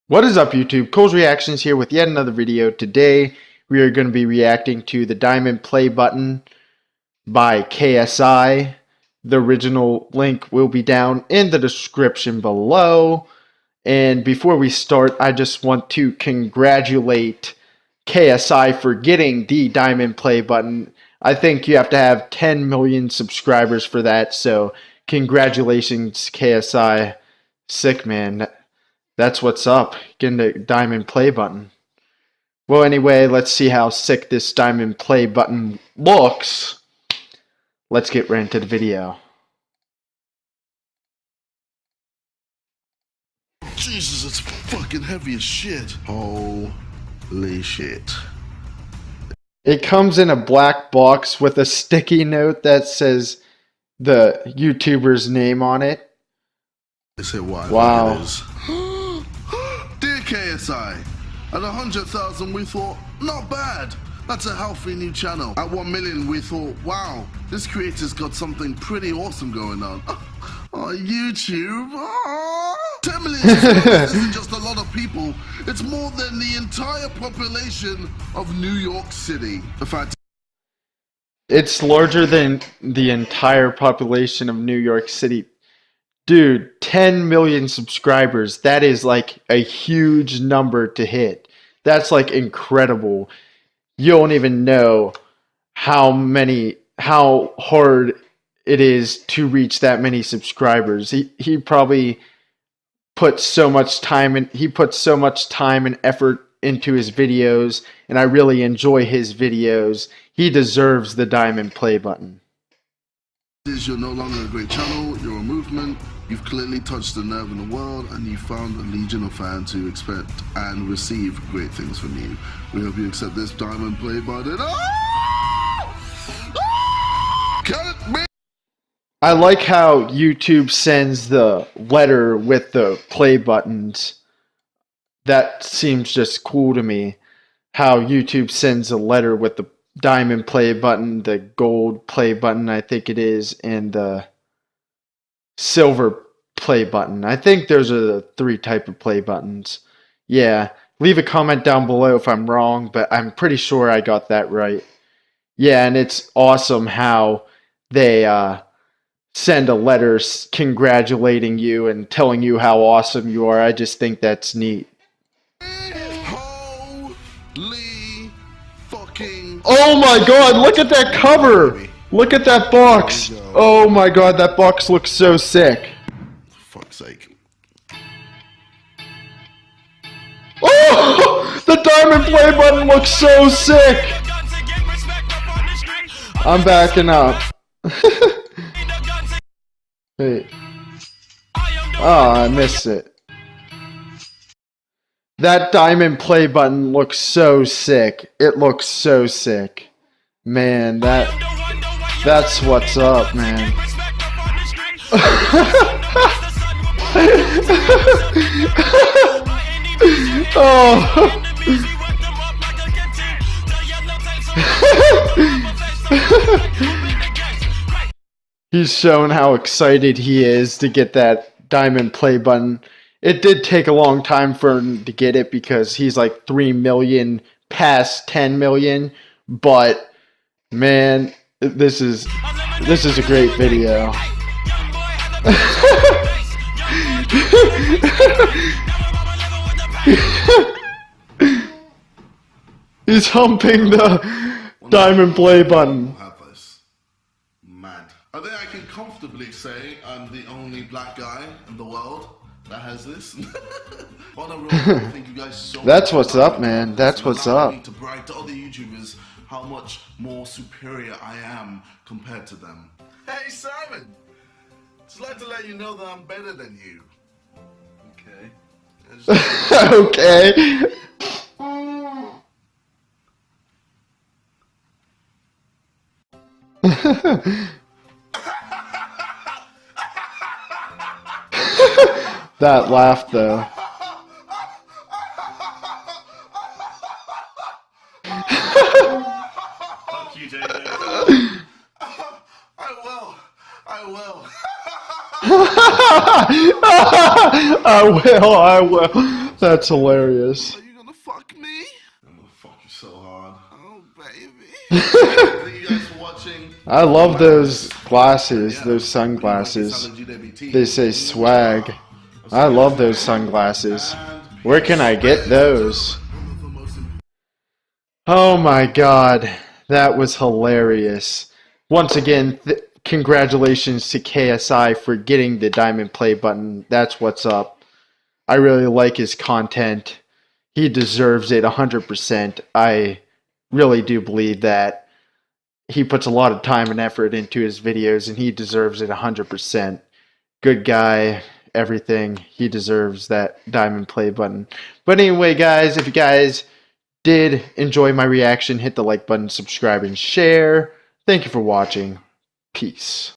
What is up, YouTube? Cole's Reactions here with yet another video. Today we are going to be reacting to the Diamond Play Button by KSI. The original link will be down in the description below. And before we start, I just want to congratulate KSI for getting the Diamond Play Button. I think you have to have 10 million subscribers for that, so congratulations, KSI. Sick, man. That's what's up, getting the Diamond Play Button. Well, anyway, let's see how sick this Diamond Play Button looks. Let's get right into the video. Jesus, it's fucking heavy as shit. Holy shit. It comes in a black box with a sticky note that says the YouTuber's name on it. They say why? Wow. Dear KSI, at 100,000 we thought, not bad. That's a healthy new channel. At 1 million we thought, wow, this creator's got something pretty awesome going on. Oh, YouTube. Oh. 10 million subscribers isn't just a lot of people. It's more than the entire population of New York City. In fact, it's larger than the entire population of New York City. Dude, 10 million subscribers, that is like a huge number to hit. That's like incredible. You don't even know how hard it is to reach that many subscribers. He probably put so much time and effort into his videos, and I really enjoy his videos. He deserves the Diamond Play Button. You're no longer a great channel, you're a movement, you've clearly touched the nerve in the world, and you found a legion of fans who expect and receive great things from you. We hope you accept this Diamond Play Button. I like how YouTube sends the letter with the play buttons. That seems just cool to me. How YouTube sends a letter with the Diamond Play Button, the Gold Play Button, I think it is, and the Silver Play Button. I think those are the three type of play buttons. Yeah, leave a comment down below if I'm wrong, but I'm pretty sure I got that right. Yeah, and it's awesome how they send a letter congratulating you and telling you how awesome you are. I just think that's neat. Oh my god, look at that cover! Look at that box! Oh my god, that box looks so sick. For fuck's sake. Oh! The Diamond Play Button looks so sick! I'm backing up. Wait. Oh, I missed it. That Diamond Play Button looks so sick. It looks so sick. Man, that's what's up, man. Oh. He's showing how excited he is to get that Diamond Play Button. It did take a long time for him to get it because he's like 3 million past 10 million, but man, this is a great video. He's humping the Diamond Play Button. Mad. I think I can comfortably say I'm the only black guy in the world that has this. On a real, thank you guys so much. That's what's up, man. That's what's up. To brag to other YouTubers how much more superior I am compared to them. Hey Simon, just like to let you know that I'm better than you. Okay. Okay. That laugh, though. Fuck you, David. I will. I will. That's hilarious. Are you gonna fuck me? I'm gonna fuck you so hard. Oh, baby. Thank you guys for watching. I love those glasses, those sunglasses. They say swag. I love those sunglasses. Where can I get those? Oh my god, that was hilarious. Once again, congratulations to KSI for getting the diamond play button. That's what's up. I really like his content. He deserves it 100%. I really do believe that. He puts a lot of time and effort into his videos, and he deserves it 100%. Good guy, everything. He deserves that diamond play button. But anyway, guys, if you guys did enjoy my reaction, hit the like button, subscribe, and share. Thank you for watching. Peace.